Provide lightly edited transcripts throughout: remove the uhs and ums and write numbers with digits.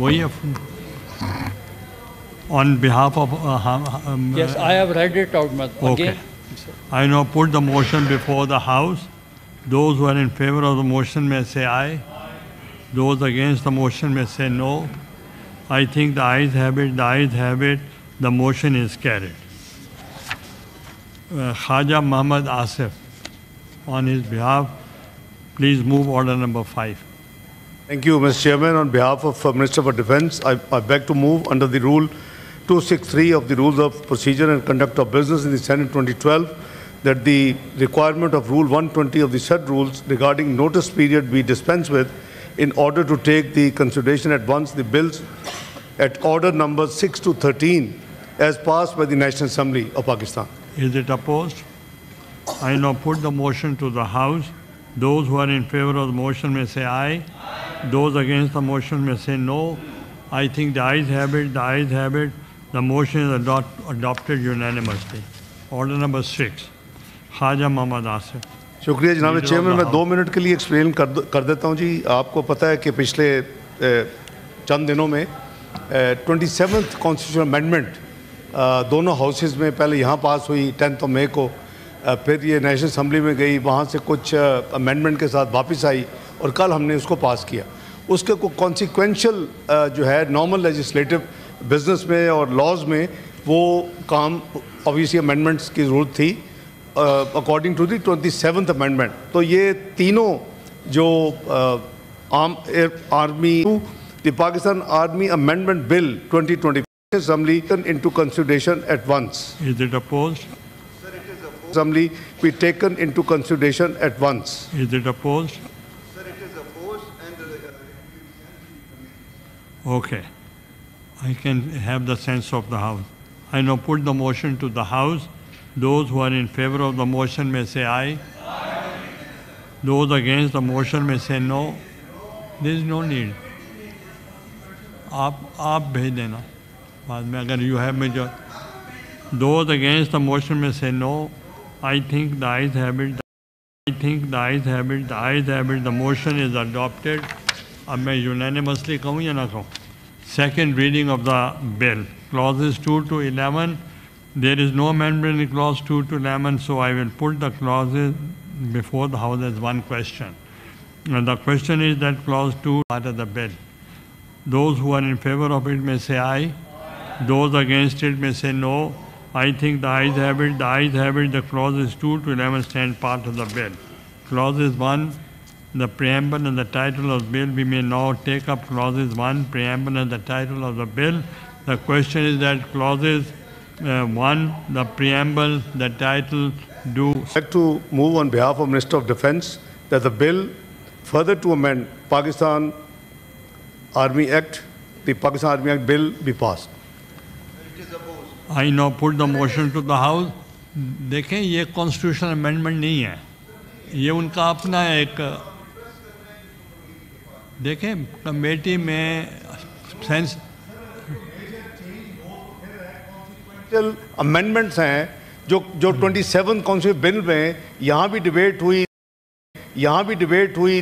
वही on behalf of yes, I have read it out. Okay. Again, I now put the motion before the House. Those who are in favor of the motion may say aye. Those against the motion may say no. I think the ayes have it. The ayes have it. The motion is carried. Khaja Muhammad Asif, on his behalf, please move order number 5. Thank you, Mr. Chairman. On behalf of Minister for Defence, I beg to move under the Rule 263 of the Rules of Procedure and Conduct of Business in the Senate 2012 that the requirement of Rule 120 of the said rules regarding notice period be dispensed with in order to take the consideration at once the bills at order number 6 to 13 as passed by the National Assembly of Pakistan. Is it opposed? I now put the motion to the House. Those who are in favor of the motion may say aye. Those against the motion may say no. I think the ayes have it. The ayes have it. The motion is adopted unanimously. Order number 6. Khaja Muhammad Asif. शुक्रिया जनाब chairman, मैं 2 minute के लिए explain कर देता हूँ जी। आपको पता है कि पिछले चंद दिनों में 27th कॉन्स्टिट्यूशनल अमेंडमेंट दोनों हाउसेस में पहले यहाँ पास हुई 10 मई को, फिर ये नेशनल असम्बली में गई, वहाँ से कुछ अमेंडमेंट के साथ वापस आई और कल हमने उसको पास किया। उसके को कॉन्सिक्वेंशियल जो है नॉर्मल लेजिस्लेटिव बिजनेस में और लॉज में वो काम ऑब्वियसली अमेंडमेंट्स की ज़रूरत थी according to the 27th amendment. तो ये तीनों जो army the Pakistan army amendment bill 2020 Assembly into consideration at once. Is it opposed? Sir, it is opposed. Assembly be taken into consideration at once. Is it opposed? Sir, it is opposed and okay. I can have the sense of the House. I now put the motion to the House. Those who are in favor of the motion may say aye. Aye. Those against the motion may say no. There is no need. आप भेज देना बाद में अगर you have major. Those against the motion may say no. I think the ayes have it. I think the ayes have it. The ayes have it. The motion is adopted. अब मैं unanimously कहूँ या ना कहूँ? Second reading of the bill. Clauses 2 to 11. There is no amendment in clause 2 to 11, so I will put the clauses before the House as one question. And the question is that clause 2 part of the bill. Those who are in favor of it may say aye. Those against it may say no. I think the ayes have it. The ayes have it. The clauses 2 to 11 stand part of the bill. Clauses 1, the preamble and the title of the bill. We may now take up clauses 1, preamble and the title of the bill. The question is that clauses 1, the preamble, the title, do. I'd like to move on behalf of Minister of Defence that the bill further to amend Pakistan Army Act, the Pakistan Army Act bill be passed. I now put the motion to the House. देखें ये constitutional amendment नहीं है, ये उनका अपना एक देखें committee में सेंस अमेंडमेंट्स हैं जो 27 कॉन्स्टिट्यूशन बिल में यहाँ भी डिबेट हुई,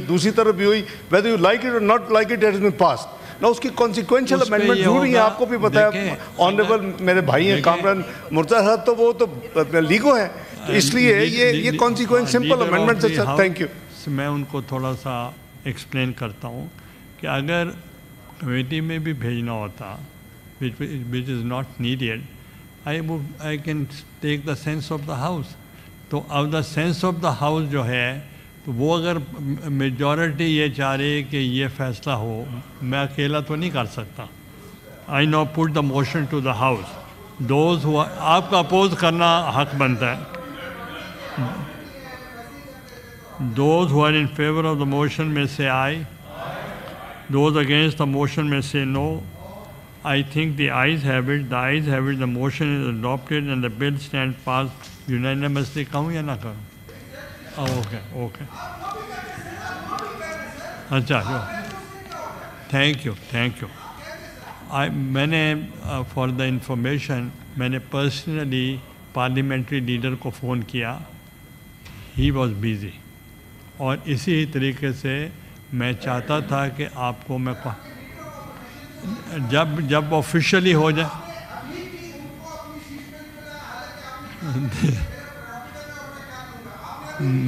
दूसरी तरफ भी हुई, whether you like it or not like it, it has been passed. ना उसकी कॉन्सिक्वेंशियल अमेंडमेंट जरूरी है, आपको भी पता है। ऑनरेबल मेरे भाई हैं कामरान मुर्तज़ा साहब, तो वो तो लीगो है, तो इसलिए ये कॉन्सिक्वेंस सिंपल अमेंडमेंट है सर। Thank you. मैं उनको थोड़ा सा एक्सप्लेन करता हूँ कि अगर कमेटी में भी भेजना होता which is not needed, I can take the sense of the house. तो अब the sense of the house जो है, तो वो अगर मेजॉरिटी ये चाह रही कि ये फैसला हो, मैं अकेला तो नहीं कर सकता। I now put the motion to the house. Those हुआ आपका अपोज करना हक बनता है। Those who are in favour of the motion में से aye, those against the motion में से no. I think the ayes have it, the ayes have it, the motion is adopted and the bill stand pass unanimously. कहूँ या ना कहूँ? Okay अच्छा, thank you. मैंने फॉर द इंफॉर्मेशन मैंने personally parliamentary leader को फ़ोन किया, he was busy, और इसी तरीके से मैं चाहता था कि आपको मैं जब ऑफिशियली हो जाए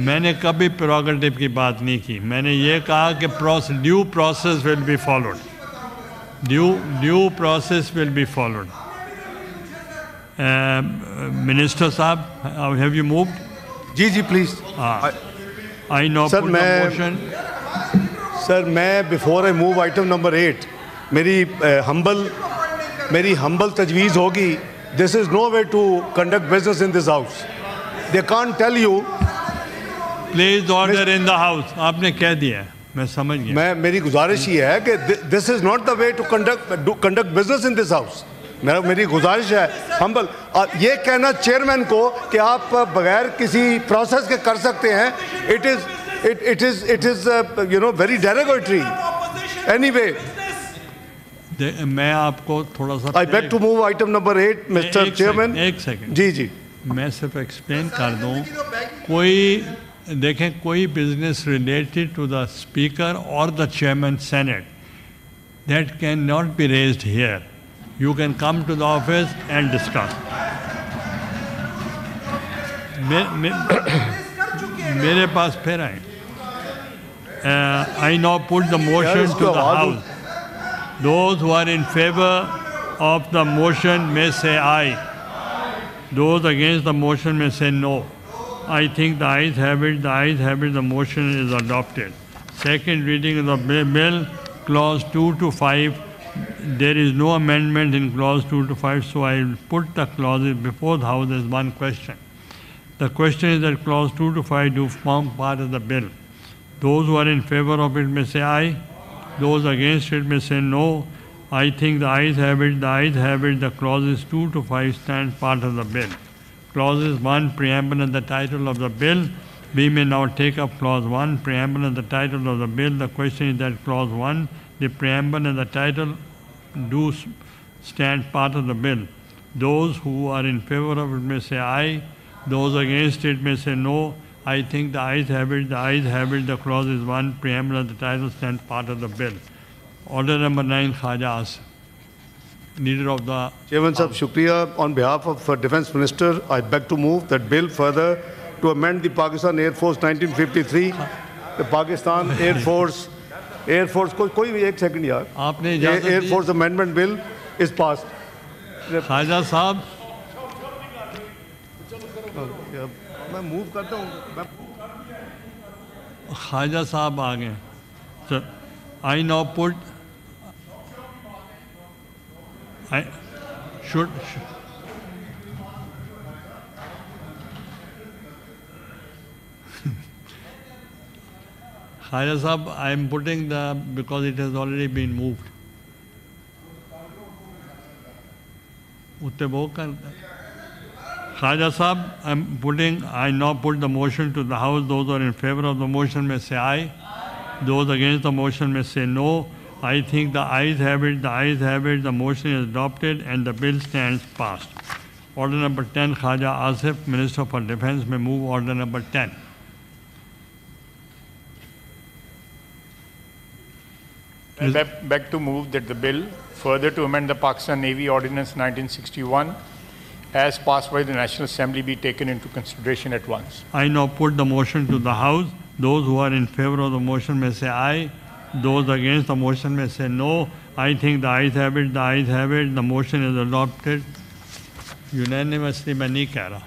मैंने कभी प्रोगेटिव की बात नहीं की। मैंने ये कहा कि due process will be followed, due process will be followed. Minister साहब, हैव यू मूव्ड? जी जी प्लीज। आई नो सर मैं before I move item number 8 मेरी हम्बल तजवीज़ होगी। This is no way to conduct business in this house. They can't tell you. Please order in the house. आपने कह दिया है, मैं समझ गया। मेरी गुजारिश ये है कि this is not the way to conduct business in this house. मेरी गुजारिश है हम्बल। ये कहना चेयरमैन को कि आप बगैर किसी प्रोसेस के कर सकते हैं, it is you know very derogatory. Anyway, मैं आपको थोड़ा सा I beg to move item number 8 mister chairman. एक सेकंड। जी जी, मैं सिर्फ एक्सप्लेन कर दूं। देखें, कोई business related to the speaker और the chairman senate that can not be raised here. You can come to the office and discuss. मेरे पास फिर आए। I now put the motion to the House. Those who are in favor of the motion may say aye. Those against the motion may say no. I think the ayes have it. The ayes have it. The motion is adopted. Second reading of the bill, clause 2 to 5. There is no amendment in clause 2 to 5, so I will put the clauses before the House as one question. The question is that clause 2 to 5 do form part of the bill. Those who are in favor of it may say aye. Those against it may say no. I think the ayes have it. The ayes have it. The clauses 2 to 5 stand part of the bill. Clauses 1, preamble and the title of the bill. We may now take up clause 1, preamble and the title of the bill. The question is that clause 1, the preamble and the title do stand part of the bill. Those who are in favor of it may say aye. Those against it may say no. I think the ayes have it. The ayes have it. The clause is 1, preamble and the title stand part of the bill. Order number 9, Khaja Asif, Leader of the Chairman Sahab, shukriya. On behalf of Defence Minister, I beg to move that bill further to amend the Pakistan Air Force 1953, the Pakistan Air Force कोई भी एक second यार, आपने air force amendment bill is pass. Khwaja Sahab, मैं move करता हूँ। ख्वाजा साहब आ गए। I now put should Khaja Sahab, I am putting because it has already been moved. Khaja Sahab, I now put the motion to the House. Those who are in favor of the motion may say aye. Those against the motion may say no. I think the ayes have it. The ayes have it. The motion is adopted and the bill stands passed. Order number 10, Khaja Asif, Minister for Defence, may move order number 10. I beg to move that the bill further to amend the Pakistan Navy Ordinance 1961 as passed by the National Assembly be taken into consideration at once. I now put the motion to the House. Those who are in favor of the motion may say aye. Those against the motion may say no. I think the ayes have it. The ayes have it. The motion is adopted unanimously. मैं नहीं कह रहा